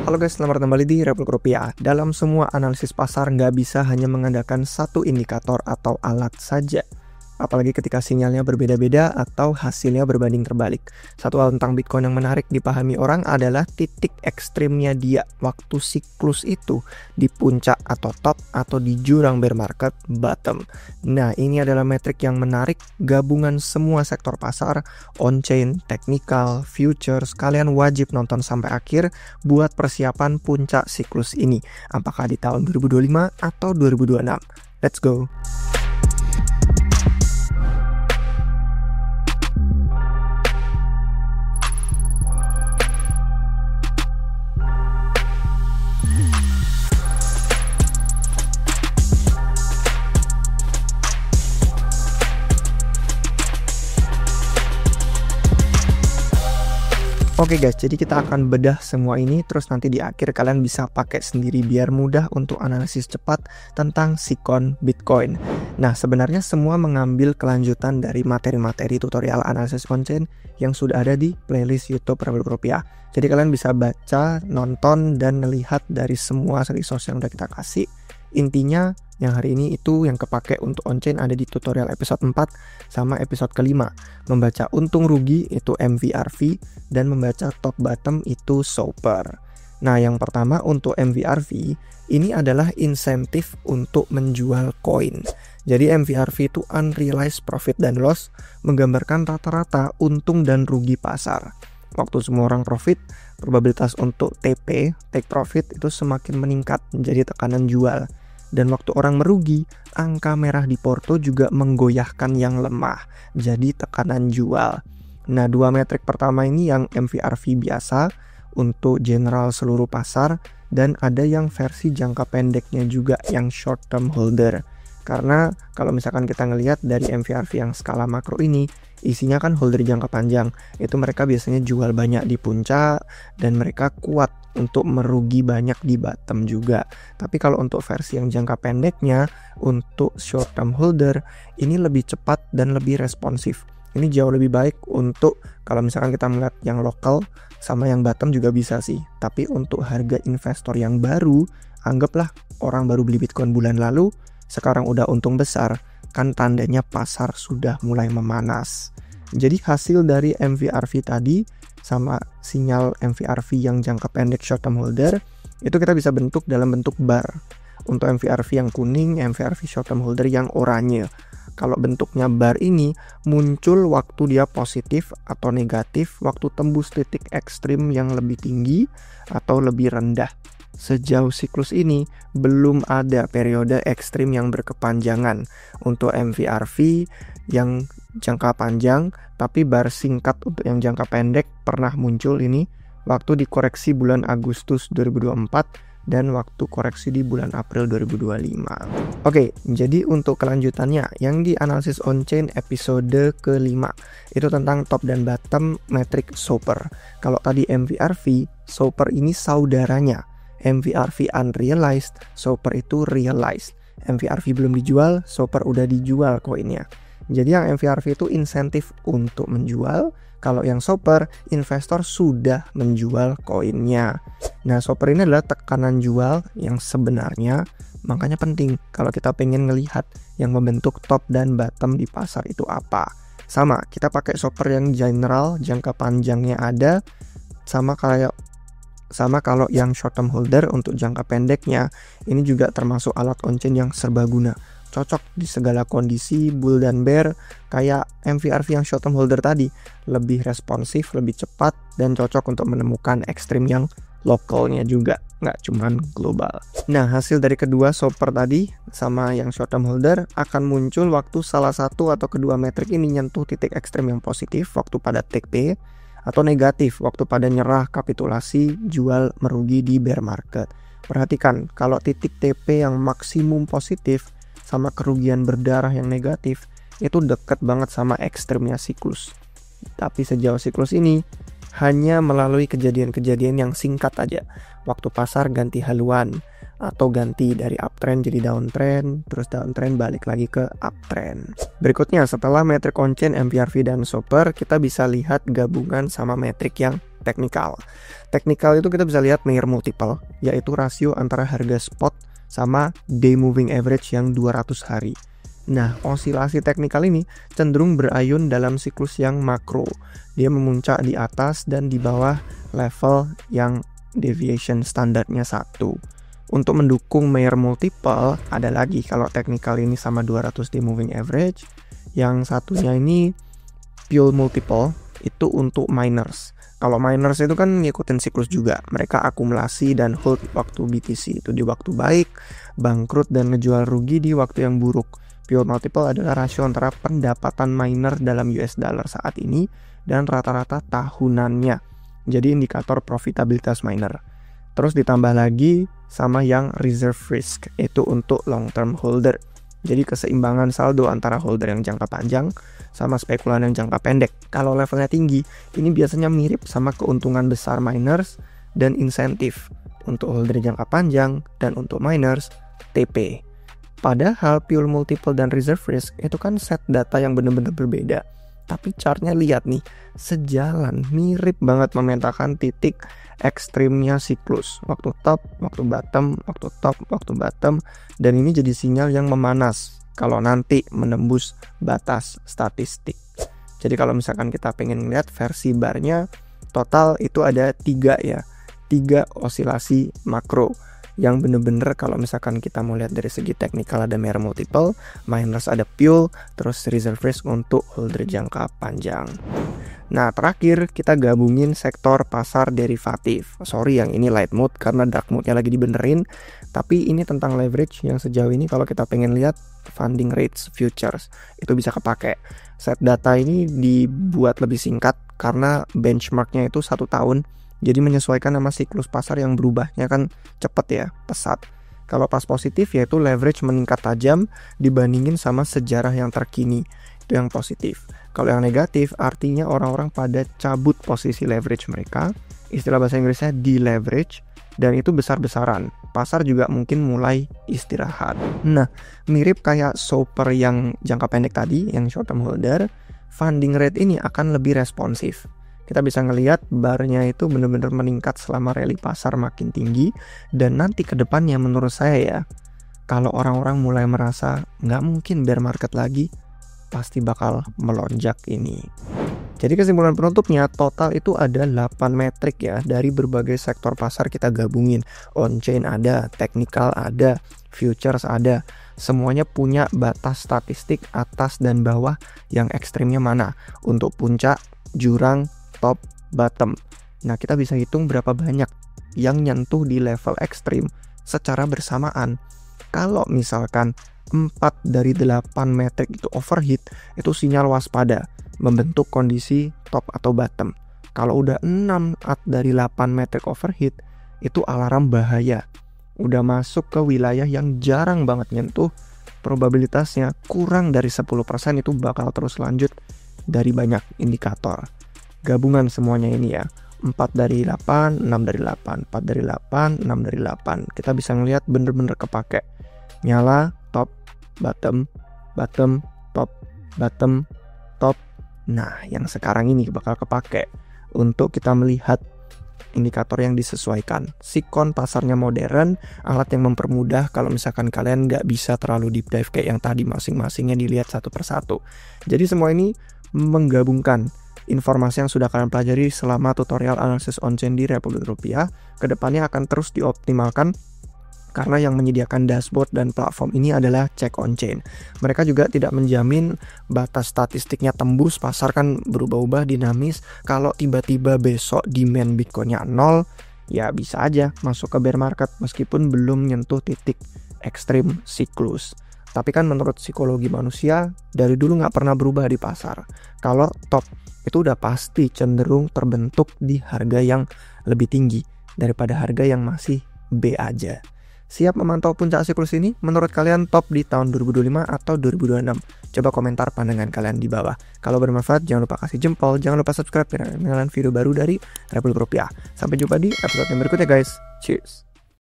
Halo guys, selamat kembali di Republik Rupiah. Dalam semua analisis pasar nggak bisa hanya mengandalkan satu indikator atau alat saja. Apalagi ketika sinyalnya berbeda-beda atau hasilnya berbanding terbalik. Satu hal tentang Bitcoin yang menarik dipahami orang adalah titik ekstrimnya dia. Waktu siklus itu di puncak atau top atau di jurang bear market bottom. Nah, ini adalah metrik yang menarik gabungan semua sektor pasar, on-chain, technical, futures. Kalian wajib nonton sampai akhir buat persiapan puncak siklus ini. Apakah di tahun 2025 atau 2026? Let's go! Oke guys, jadi kita akan bedah semua ini, terus nanti di akhir kalian bisa pakai sendiri biar mudah untuk analisis cepat tentang sikon Bitcoin. Nah, sebenarnya semua mengambil kelanjutan dari materi-materi tutorial analisis on-chain yang sudah ada di playlist YouTube Republik Rupiah. Jadi kalian bisa baca, nonton, dan melihat dari semua resource yang udah kita kasih. Intinya yang hari ini itu yang kepake untuk on-chain ada di tutorial episode 4 sama episode kelima. Membaca untung rugi itu MVRV dan membaca top bottom itu SOPR. Nah, yang pertama untuk MVRV ini adalah insentif untuk menjual koin. Jadi MVRV itu unrealized profit dan loss, menggambarkan rata-rata untung dan rugi pasar. Waktu semua orang profit, probabilitas untuk TP, take profit, itu semakin meningkat menjadi tekanan jual. Dan waktu orang merugi, angka merah di Porto juga menggoyahkan yang lemah, jadi tekanan jual. Nah, dua metrik pertama ini yang MVRV biasa untuk general seluruh pasar, dan ada yang versi jangka pendeknya juga yang short term holder. Karena kalau misalkan kita ngelihat dari MVRV yang skala makro ini, isinya kan holder jangka panjang. Itu mereka biasanya jual banyak di puncak dan mereka kuat untuk merugi banyak di bottom juga. Tapi kalau untuk versi yang jangka pendeknya, untuk short term holder, ini lebih cepat dan lebih responsif. Ini jauh lebih baik untuk kalau misalkan kita melihat yang lokal sama yang bottom juga bisa sih. Tapi untuk harga investor yang baru, anggaplah orang baru beli Bitcoin bulan lalu, sekarang udah untung besar, kan tandanya pasar sudah mulai memanas. Jadi hasil dari MVRV tadi sama sinyal MVRV yang jangka pendek short term holder itu kita bisa bentuk dalam bentuk bar. Untuk MVRV yang kuning, MVRV short term holder yang oranye. Kalau bentuknya bar ini muncul waktu dia positif atau negatif, waktu tembus titik ekstrim yang lebih tinggi atau lebih rendah. Sejauh siklus ini belum ada periode ekstrim yang berkepanjangan untuk MVRV yang jangka panjang, tapi bar singkat untuk yang jangka pendek pernah muncul ini waktu dikoreksi bulan Agustus 2024 dan waktu koreksi di bulan April 2025. Oke, jadi untuk kelanjutannya yang di analisis on-chain episode kelima itu tentang top dan bottom metrik SOPR. Kalau tadi MVRV, SOPR ini saudaranya. MVRV unrealized, SOPR itu realized. MVRV belum dijual, SOPR udah dijual koinnya. Jadi yang MVRV itu insentif untuk menjual, kalau yang SOPR investor sudah menjual koinnya. Nah, SOPR ini adalah tekanan jual yang sebenarnya, makanya penting kalau kita pengen ngelihat yang membentuk top dan bottom di pasar itu apa. Sama, kita pakai SOPR yang general, jangka panjangnya ada, sama kalau yang short term holder untuk jangka pendeknya, ini juga termasuk alat on-chain yang serbaguna. Cocok di segala kondisi bull dan bear, kayak MVRV yang short term holder tadi, lebih responsif, lebih cepat, dan cocok untuk menemukan ekstrim yang lokalnya juga, nggak cuman global. Nah, hasil dari kedua SOPR tadi sama yang short term holder akan muncul waktu salah satu atau kedua metrik ini nyentuh titik ekstrim yang positif waktu pada TP, atau negatif waktu pada nyerah kapitulasi jual merugi di bear market. Perhatikan, kalau titik TP yang maksimum positif sama kerugian berdarah yang negatif itu dekat banget sama ekstrimnya siklus. Tapi sejauh siklus ini hanya melalui kejadian-kejadian yang singkat aja. Waktu pasar ganti haluan atau ganti dari uptrend jadi downtrend, terus downtrend balik lagi ke uptrend. Berikutnya setelah metrik on-chain, MVRV dan SOPR, kita bisa lihat gabungan sama metrik yang teknikal. Teknikal itu kita bisa lihat Mayer multiple, yaitu rasio antara harga spot sama day moving average yang 200 hari. Nah, osilasi teknikal ini cenderung berayun dalam siklus yang makro. Dia memuncak di atas dan di bawah level yang deviation standarnya 1. Untuk mendukung Mayer multiple, ada lagi kalau teknikal ini sama 200 day moving average. Yang satunya ini Pure multiple, itu untuk miners. Kalau miners itu kan ngikutin siklus juga. Mereka akumulasi dan hold waktu BTC itu di waktu baik, bangkrut dan ngejual rugi di waktu yang buruk. Pure multiple adalah rasio antara pendapatan miner dalam US dollar saat ini dan rata-rata tahunannya. Jadi indikator profitabilitas miner. Terus ditambah lagi sama yang reserve risk, itu untuk long term holder. Jadi keseimbangan saldo antara holder yang jangka panjang sama spekulan yang jangka pendek. Kalau levelnya tinggi, ini biasanya mirip sama keuntungan besar miners dan insentif untuk holder jangka panjang dan untuk miners TP. Padahal pure multiple dan reserve risk itu kan set data yang benar-benar berbeda. Tapi chartnya lihat nih, sejalan, mirip banget memetakan titik ekstrimnya siklus. Waktu top, waktu bottom, waktu top, waktu bottom. Dan ini jadi sinyal yang memanas kalau nanti menembus batas statistik. Jadi kalau misalkan kita pengen lihat versi barnya, total itu ada 3 ya. 3 osilasi makro. Yang bener-bener kalau misalkan kita mau lihat dari segi teknikal ada Mayer multiple, miners ada pure, terus reserve risk untuk holder jangka panjang. Nah terakhir kita gabungin sektor pasar derivatif. Sorry yang ini light mode karena dark mode-nya lagi dibenerin. Tapi ini tentang leverage yang sejauh ini kalau kita pengen lihat funding rates futures itu bisa kepake. Set data ini dibuat lebih singkat karena benchmarknya itu 1 tahun. Jadi menyesuaikan sama siklus pasar yang berubahnya kan cepet ya, pesat. Kalau pas positif yaitu leverage meningkat tajam dibandingin sama sejarah yang terkini. Itu yang positif. Kalau yang negatif artinya orang-orang pada cabut posisi leverage mereka. Istilah bahasa Inggrisnya deleverage. Dan itu besar-besaran. Pasar juga mungkin mulai istirahat. Nah, mirip kayak shopper yang jangka pendek tadi, yang short term holder, funding rate ini akan lebih responsif. Kita bisa ngelihat barnya itu benar-benar meningkat selama rally pasar makin tinggi. Dan nanti ke depannya menurut saya ya, kalau orang-orang mulai merasa nggak mungkin bear market lagi, pasti bakal melonjak ini. Jadi kesimpulan penutupnya, total itu ada 8 metrik ya, dari berbagai sektor pasar kita gabungin. On-chain ada, technical ada, futures ada. Semuanya punya batas statistik atas dan bawah yang ekstrimnya mana. Untuk puncak, jurang, top, bottom. Nah kita bisa hitung berapa banyak yang nyentuh di level ekstrim secara bersamaan. Kalau misalkan 4 dari 8 metrik itu overheat, itu sinyal waspada, membentuk kondisi top atau bottom. Kalau udah 6 dari 8 metrik overheat, itu alarm bahaya. Udah masuk ke wilayah yang jarang banget nyentuh, probabilitasnya kurang dari 10% itu bakal terus lanjut dari banyak indikator. Gabungan semuanya ini ya, 4 dari 8, 6 dari 8, 4 dari 8, 6 dari 8. Kita bisa ngelihat bener-bener kepake. Nyala, top, bottom, bottom, top, bottom, top. Nah, yang sekarang ini bakal kepake untuk kita melihat indikator yang disesuaikan. Sikon pasarnya modern, alat yang mempermudah kalau misalkan kalian nggak bisa terlalu deep dive kayak yang tadi masing-masingnya dilihat satu persatu. Jadi semua ini menggabungkan informasi yang sudah kalian pelajari selama tutorial analisis on-chain di Republik Rupiah. Kedepannya akan terus dioptimalkan karena yang menyediakan dashboard dan platform ini adalah Check On-Chain. Mereka juga tidak menjamin batas statistiknya tembus, pasar kan berubah-ubah dinamis. Kalau tiba-tiba besok demand Bitcoin-nya 0, ya bisa aja masuk ke bear market meskipun belum nyentuh titik ekstrim siklus. Tapi kan menurut psikologi manusia, dari dulu nggak pernah berubah di pasar. Kalau top itu udah pasti cenderung terbentuk di harga yang lebih tinggi daripada harga yang masih B aja. Siap memantau puncak siklus ini? Menurut kalian top di tahun 2025 atau 2026? Coba komentar pandangan kalian di bawah. Kalau bermanfaat jangan lupa kasih jempol, jangan lupa subscribe dan kenalan video baru dari Republik Rupiah. Sampai jumpa di episode yang berikutnya guys. Cheers!